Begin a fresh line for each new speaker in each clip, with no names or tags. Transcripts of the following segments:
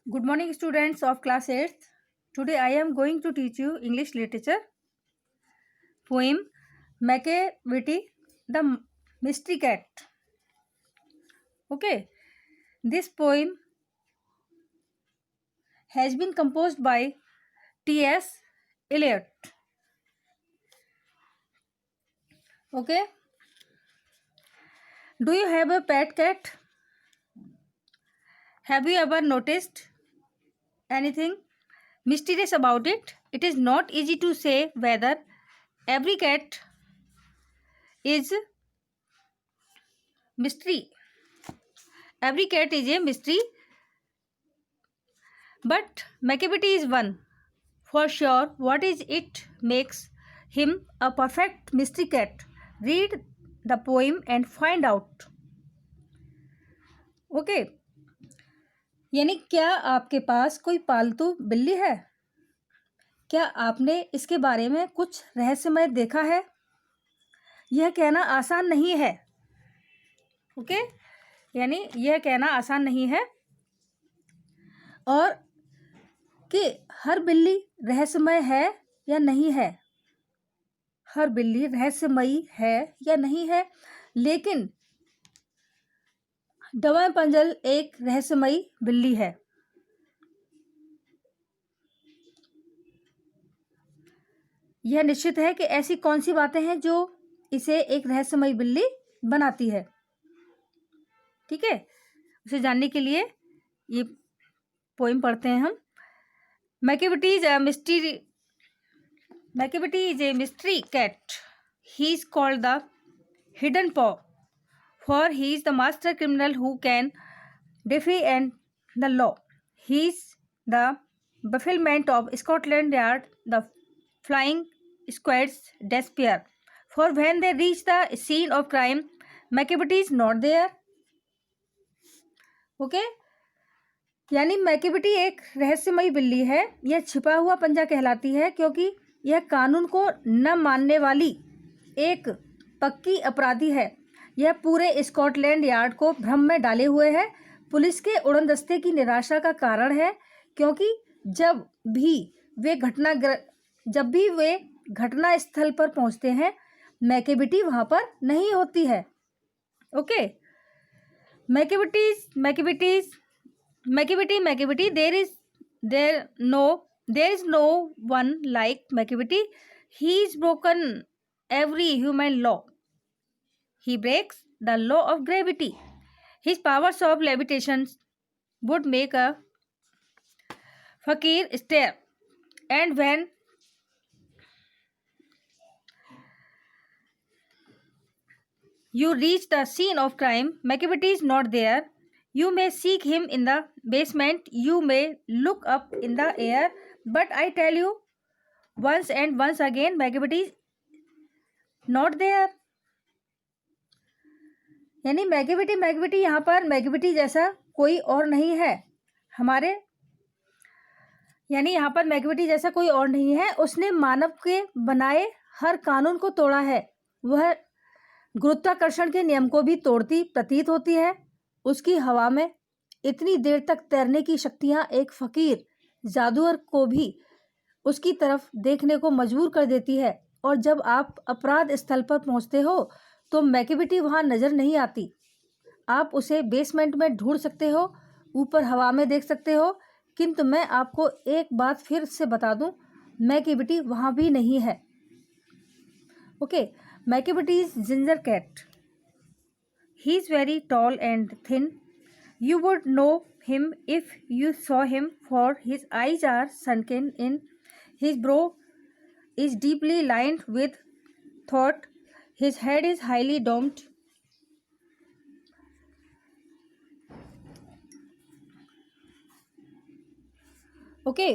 Good morning, students of class 8th. Today I am going to teach you English literature poem Macavity the Mystery Cat. Okay, this poem has been composed by T.S. Eliot. Okay, do you have a pet cat? Have you ever noticed anything mysterious about it? It is not easy to say whether every cat is mystery. Every cat is a mystery, but Macavity is one. For sure, what is it makes him a perfect mystery cat? Read the poem and find out. Okay यानी क्या आपके पास कोई पालतू बिल्ली है? क्या आपने इसके बारे में कुछ रहस्यमय देखा है? यह कहना आसान नहीं है. ओके यानी यह कहना आसान नहीं है और कि हर बिल्ली रहस्यमय है या नहीं है. हर बिल्ली रहस्यमयी है या नहीं है, लेकिन डवारपेंजल एक रहस्यमयी बिल्ली है. यह निश्चित है कि ऐसी कौन सी बातें हैं जो इसे एक रहस्यमयी बिल्ली बनाती है. ठीक है, उसे जानने के लिए ये पोएम पढ़ते हैं हम. Macavity is a mystery cat. He is called the Hidden Paw, for he is the master criminal who can defy the law. He is the bafflement of Scotland Yard. The flying squad's despair. For when they reach the scene of crime, Macavity is not there. Okay? यानी Macavity एक रहस्यमयी बिल्ली है. यह छिपा हुआ पंजा कहलाती है क्योंकि यह कानून को न मानने वाली एक पक्की अपराधी है. यह पूरे स्कॉटलैंड यार्ड को भ्रम में डाले हुए है. पुलिस के उड़नदस्ते की निराशा का कारण है क्योंकि जब भी वे घटना स्थल पर पहुंचते हैं, मैकेविटी वहां पर नहीं होती है. Okay, Macavity, there is no one like Macavity. He's broken every human law. He breaks the law of gravity. His powers of levitation would make a fakir stare. And when you reach the scene of crime, Macavity is not there. You may seek him in the basement, you may look up in the air, but I tell you once and once again, Macavity is not there. यानी Macavity यहाँ पर Macavity जैसा कोई और नहीं है. यहाँ पर मैकेविटी जैसा कोई और नहीं है. उसने मानव के बनाए हर कानून को तोड़ा है. वह गुरुत्वाकर्षण के नियम को भी तोड़ती प्रतीत होती है. उसकी हवा में इतनी देर तक तैरने की शक्तियां एक फकीर जादूगर को भी उसकी तरफ देखने को मजबूर कर देती है. और जब आप अपराध स्थल पर पहुंचते हो तो मैकेविटी वहां नजर नहीं आती. आप उसे बेसमेंट में ढूंढ सकते हो, ऊपर हवा में देख सकते हो, किंतु मैं आपको एक बात फिर से बता दूं, मैकेविटी वहां भी नहीं है. Okay, McAvity is ginger cat. He is very tall and thin. You would know him if you saw him, for his eyes are sunken in. His brow is deeply lined with thought. His head is highly domed. Okay.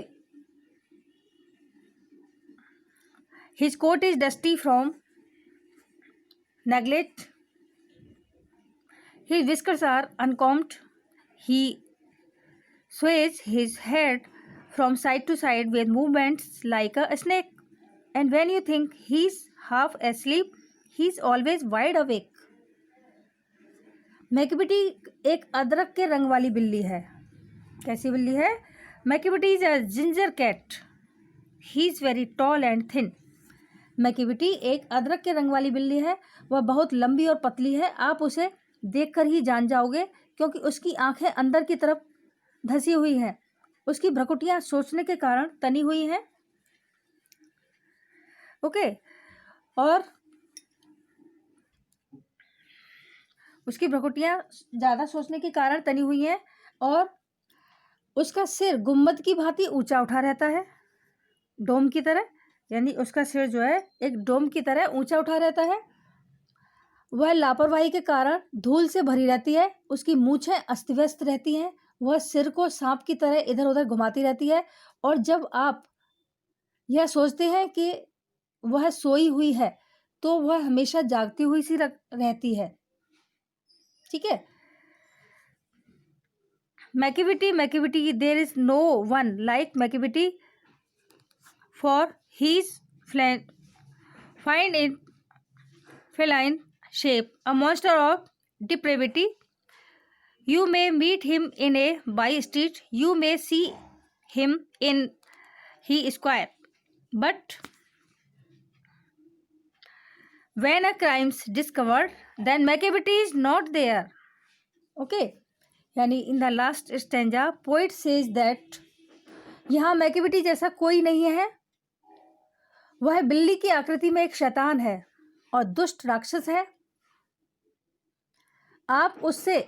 His coat is dusty from neglect. His whiskers are uncombed. He sways his head from side to side with movements like a snake. And when you think he's half asleep, he's always wide awake. Macavity एक अदरक के रंग वाली बिल्ली है. कैसी बिल्ली है? Macavity is a ginger cat, he is very tall and thin. Macavity एक अदरक के रंग वाली बिल्ली है, वह बहुत लंबी और पतली है। आप उसे देखकर ही जान जाओगे क्योंकि उसकी आंखें अंदर की तरफ धसी हुई हैं। उसकी भ्रुकुटियां सोचने के कारण तनी हुई हैं। ओके, और उसकी भ्रुकुटियां ज़्यादा सोचने के कारण तनी हुई हैं और उसका सिर गुम्बद की भांति ऊंचा उठा रहता है, डोम की तरह। यानी उसका सिर जो है एक डोम की तरह ऊंचा उठा रहता है। वह लापरवाही के कारण धूल से भरी रहती है। उसकी मूछें अस्त व्यस्त रहती हैं। वह सिर को सांप की तरह इधर उधर घुमाती रहती है और जब आप यह सोचते हैं कि वह सोई हुई है तो वह हमेशा जागती हुई सी रहती है। ठीक है। Macavity, there is no one like Macavity for he is find in feline shape, a monster of depravity. You may meet him in a by street. You may see him in he square. But when a crime's discovered, then McAvity is not there. Okay. यानी in the last stanza, poet says that यहाँ McVitie जैसा कोई नहीं है। वह बिल्ली की आकृति में एक शैतान है और दुष्ट राक्षस है। आप उससे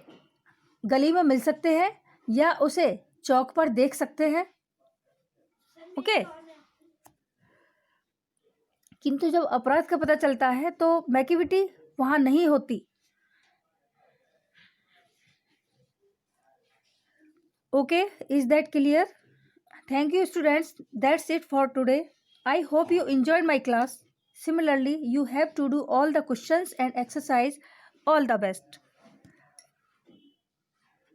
गली में मिल सकते हैं या उसे चौक पर देख सकते हैं। ओके। किंतु जब अपराध का पता चलता है तो मैक्विटी वहां नहीं होती। Okay, is that clear? Thank you students, that's it for today. I hope you enjoyed my class. Similarly, you have to do all the questions and exercise. All the best.